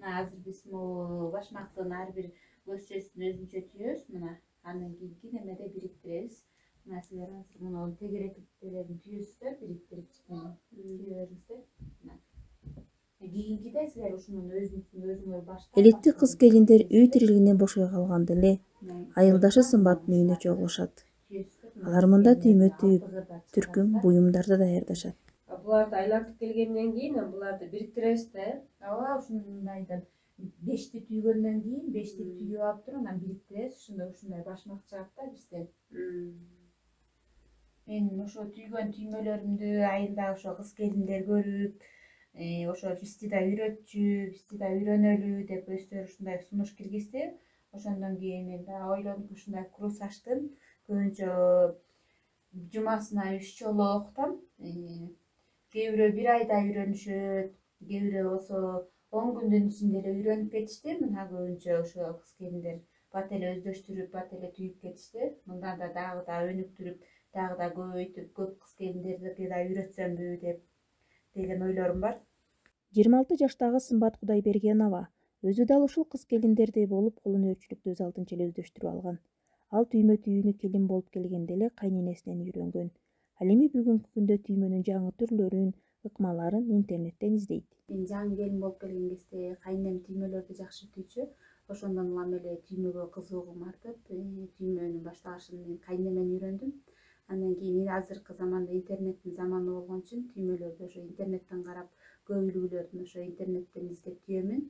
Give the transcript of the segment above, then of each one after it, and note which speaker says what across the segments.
Speaker 1: Азыр биз могу башмактын ар бир көзчөсүн өзүнчө түйөбүз мына. Андан кийинки немеде бириктиребиз. Мына силер азыр муну тегеректелерин түйөсүздөр, бириктирип түйө бериңиздер. Мына. Кийинкиде силер ушунун өзүңөр баштап.
Speaker 2: Элетти кыз-келиндер үй тирилигинен бошой калганда эле айылдашы Сымбаттын үйүнө чогулушат. Алар мында түймө түйүп, түркүм буюмдарды даярдашат.
Speaker 3: Буларды айлантып келгенден кийин буларды бириктиребиз да.
Speaker 1: Ооба, ушундайдан 5ти түйгөндөн кийин 5ти түйүп алып туруп анан бириктиребиз. Ушундай башмак чыгат да бизден. Мен ошо түйгөн түймөлөрүмдү айылда ошо кыз-келиндер көрүп, ошо бизди да үйрөтчү, бизди да үйрөнөлү деп өздөрү ушундай сунуш киргизди. Ошондон кийин мен да ойлонуп ушундай курс ачтым. Көбүнчө жумасына 3 жолу окутам. Кээ бирөө 1 айда үйрөнүшөт, кээ бирөө болсо 10 күндүн ичинде эле үйрөнүп кетишти. Мына көбүнчө ошо кыз-келиндер бат эле өздөштүрүп, бат эле түйүп кетишти. Мындан да дагы да өнүктүрүп, дагы да көбөйтүп, көп кыз-келиндерге да үйрөтсөмбү деген ойлорум бар.
Speaker 2: 26 жаштагы Сымбат Кудайбергенова өзү дал ушул кыз-келиндердей болуп колөнөрчүлүктү өз алдынча эле өздөштүрүп алган. Ал түймө түйүүнү келин болуп келгенде эле кайненесинен үйрөнгөн. Ал эми бүгүнкү күндө түймөнүн жаңы түрлөрүн, ыкмаларын интернеттен издейт.
Speaker 1: Мен жаңы келин болуп келген кезде кайнем түймөлөрдү жакшы түйчү. Ошондон улам эле түймөгө кызыгуум артып, түймөнүн башталышын мен кайнемден үйрөндүм. Андан кийин азыркы заманда интернеттин заманы болгон үчүн түймөлөрдү ошо интернеттен карап, көп үлгүлөрдүн ошо интернеттен издеп түйөмүн.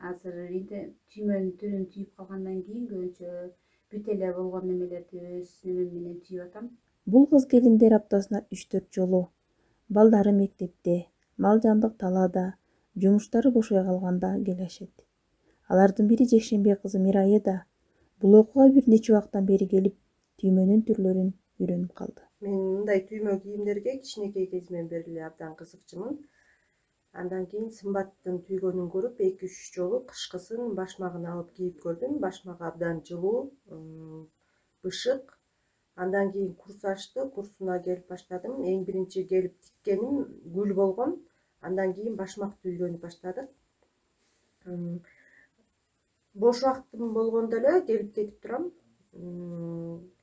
Speaker 1: Азыр түймөнүн түрүн түйүп калгандан кийин көбүнчө бүт эле болгон немелерди өз немем менен түйүп атам.
Speaker 2: Бул кыз-келиндер аптасына 3-4 жолу балдары мектепте, мал жандык талаада, жумуштары бошой калганда келишет. Алардын бири жекшембек кызы Мирайы да бул окууга бир нече убактан бери келип, түймөнүн түрлөрүн үйрөнүп калды.
Speaker 3: Мен мындай түймө кийимдерге кичинекей кезимден бери эле абдан кызыкчумун. Андан кийин Сымбаттын түйгөнүн көрүп 2-3 жолу кышкысын башмагын алып кийип көрдүм. Башмагы абдан жылуу, бышык. Андан кийин курс ачты, курсуна келип баштадым. Эң биринчи келип тиккеним гүл болгон. Андан кийин башмакты үйрөнүп баштадык. Бош убактым болгондо эле келип кетип турам.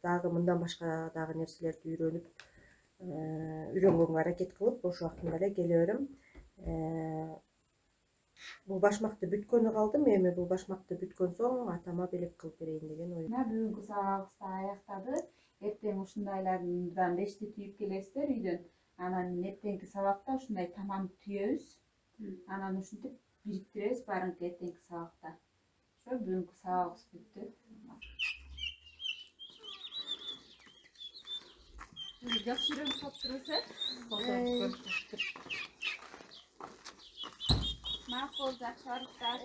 Speaker 3: Дагы мындан башка дагы нерселерди үйрөнгөнгө аракет кылып, бош убактымда эле келе берем. Бул башмакты бүткөнү калдым. Эми бул башмакты бүткөн соң атама белек кылып берейин деген ой.
Speaker 1: Бүгүнкү сабагыбыз да аяктады. Эртең ушундайлардан 5ти түйүп келесиздер үйдөн. Анан эртеңки сабакта ушундай тамам түйөбүз. Анан ушинтип бириктиребиз барыңкы эртеңки сабакта. Ошо бүгүнкү сабагыбыз бүттү. Жакшы үйрөнүп калыптырбыз, Макул, жакшы барыптар.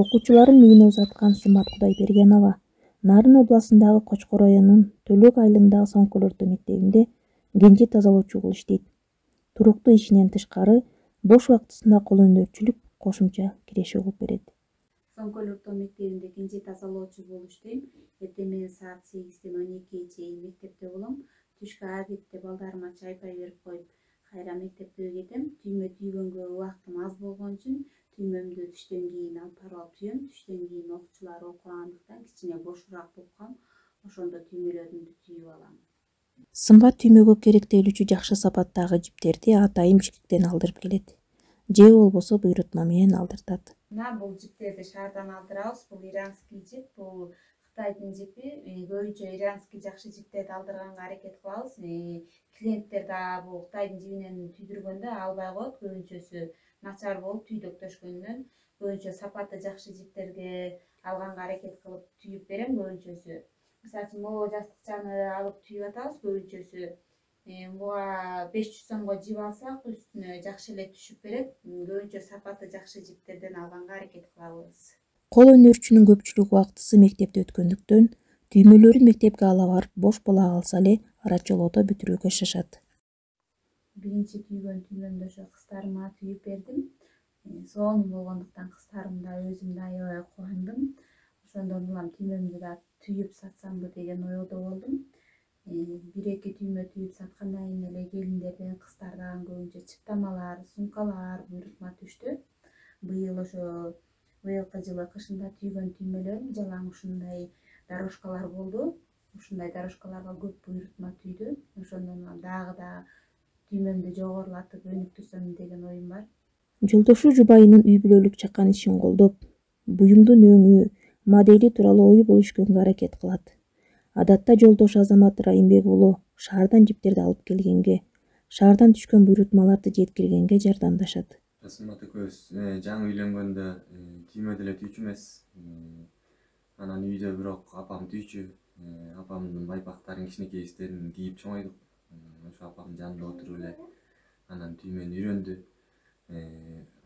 Speaker 2: Окуучуларын үйүнө узаткан Сымбат Кудайбергенова Нарын областындагы Кочкор районунун Төлөк айылындагы Соңкөл мектебинде кенже тазалоочу болуп иштейт. Туруктуу ишинен тышкары бош убактысында колөнөрчүлүк кошумча киреше кылып берет.
Speaker 1: Соңкөл мектебинде кенже тазалоочу болуп иштейм. Эртең менен саат 8ден 12ге чейин мектепте болом. Түшкү адетте балдарыма чай берип коюп, кайра мектепке кетем. Түймө түйгөнгө убактым аз болгон үчүн түймөмдү түштөн кийин алып барып алып түйөм. Түштөн кийин окуучулар окугандыктан кичине бошураак болуп калам. Ошондо түймөлөрүмдү түйүп алам.
Speaker 2: Сымбат түймөгө керектелүүчү жакшы сапаттагы жиптерди атайын бишкектен алдырып келет. Же болбосо буйрутма менен алдыртат.
Speaker 1: Мына бул жиптерди шаардан алдырабыз. Бул иранский жип, бул Кытайдын жипи. Көбүнчө иранский жакшы жиптерди алдырганга аракет кылабыз. Клиенттер да бул Кытайдын жибинен түйдүргөндө албай коет. Көбүнчөсү начар болуп түйдөктөшкөндөн көбүнчө сапаты жакшы жиптерге алганга аракет кылып түйүп берем көбүнчөсү. Мисалы үчүн могу жастыкчаны алып түйүп атабыз көбүнчөсү. Буга 500 сомго жип алсак, үстүнө жакшы эле түшүп берет. Көбүнчө сапаты жакшы жиптерден алганга аракет кылабыз.
Speaker 2: Кол өнөрчүнүн көпчүлүк убактысы мектепте өткөндүктөн түймөлөрүн мектепке ала барып бош бола калса эле арачолото бүтүрүүгө чачышат.
Speaker 1: Биринчи түйгөн түймөмдү ошо кыздарыма түйүп бердим. Сонун болгондуктан кыздарым да өзүм да аябай кубандым. Ошондон улам түймөмдү да түйүп сатсамбы деген ойдо болдум. 1-2 түймө түйүп саткандан кийин эле келиндерден, кыздардан көбүнчө чыптамалар, сумкалар буйрутма түштү. Быйылкы жылы кышында түйгөн түймөлөрүм жалаң ушундай дорожкалар болду. Ушундай дорожкаларга көп буйрутма түйдү. Ошондон дагы да түймөмдү жогорулатып өнүктүрсөм деген оюм бар.
Speaker 2: Жолдошу жубайынын үй бүлөлүк чакан ишин колдоп, буюмдун өңү, модели тууралуу ою бөлүшкөнгө аракет кылат. Адатта жолдошу Азамат Райымбек уулу шаардан жиптерди алып келгенге, шаардан түшкөн буйрутмаларды жеткиргенге жардамдашат.
Speaker 4: Сымбат экөөбүз жаңы үйлөнгөндө түймө деле түйчү эмес. Анан үйдө бирок апам түйчү. Апамдын байпактарын, кичинекей истерин кийип чоңойдук. Ошо апамдын жанында отуруп эле анан түймөнү үйрөндү.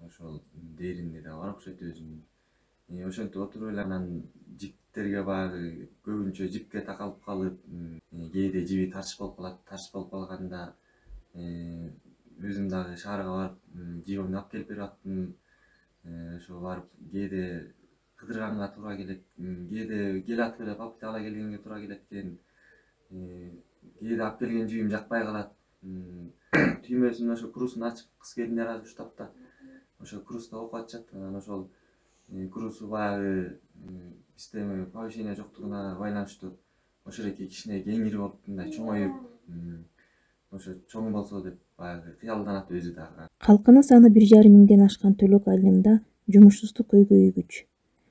Speaker 4: Ошол дээринде да бар окшойт өзүнүн. Ошентип отуруп эле анан жиптерге баягы көбүнчө жипке такалып калып, кээде жиби тарш болуп калат. Тарш болуп калганда өзүм дагы шаарга барып жибимди алып келип берип аттым. Ошо барып кээде кыдырганга туура келет, кээде келатып эле папка ала келгенге туура келет экен. Кээде алып келген жибим жакпай калат. Түймөсүнүн ошо крусун ачып кыз келиндер азыр уштап да ошо круста окуп атышат. Анан ошол крусу баягы бизде повышение жоктугуна байланыштуу ошол эки кичине кеңири болуп, мындай чоңоюп, ошо чоң болсо деп баягы кыялданат өзү дагы.
Speaker 2: Калкынын саны 1,5 миңден ашкан Төлөк айылында жумушсуздук көйгөйгүч.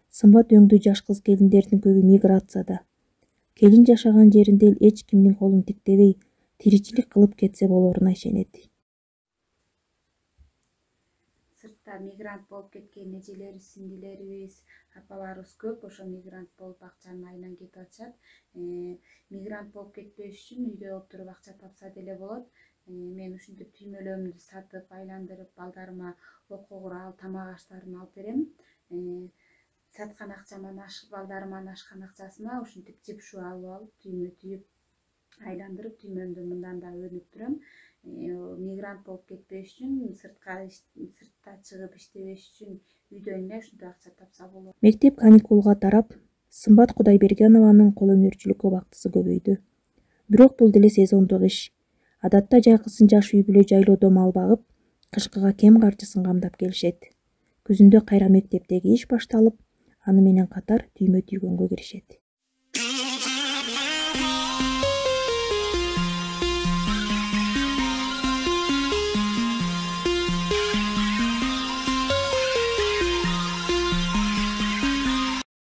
Speaker 2: Сымбат өңдүү жаш кыз келиндердин көбү миграцияда. Келин жашаган жеринде эл эч кимдин колун тиктебей, тиричилик кылып кетсе болоруна ишенет.
Speaker 1: Сыртта мигрант болуп кеткен эжелерибиз, сиңдилерибиз, апаларыбыз көп. Ошо мигрант болуп акчанын айынан кетип атышат. Мигрант болуп кетпеш үчүн үйдө отуруп акча тапса деле болот. Мен ушинтип түймөлөрүмдү сатып, айландырып, балдарыма окуу курал, тамак аштарын алып берем. Саткан акчаман балдарыман ашкан акчасына ушинтип жип шуу алып, түймө түйүп, айландырып, түймөмдү мындан да өнүктүрөм. Мигрант болуп кетпеш үчүн, сыртта чыгып иштебеш үчүн үйдөн эле ушинтип акча тапса болот.
Speaker 2: Мектеп каникулга тарап, Сымбат Кудайбергенованын кол өнөрчүлүккө убактысы көбөйдү. Бирок бул деле сезондук иш. Адатта жайкысын жаш үй бүлө жайлоодо мал багып, кышкыга кем каржысын камдап келишет. Күзүндө кайра мектептеги иш башталып, аны менен катар түймө түйгөнгө киришет.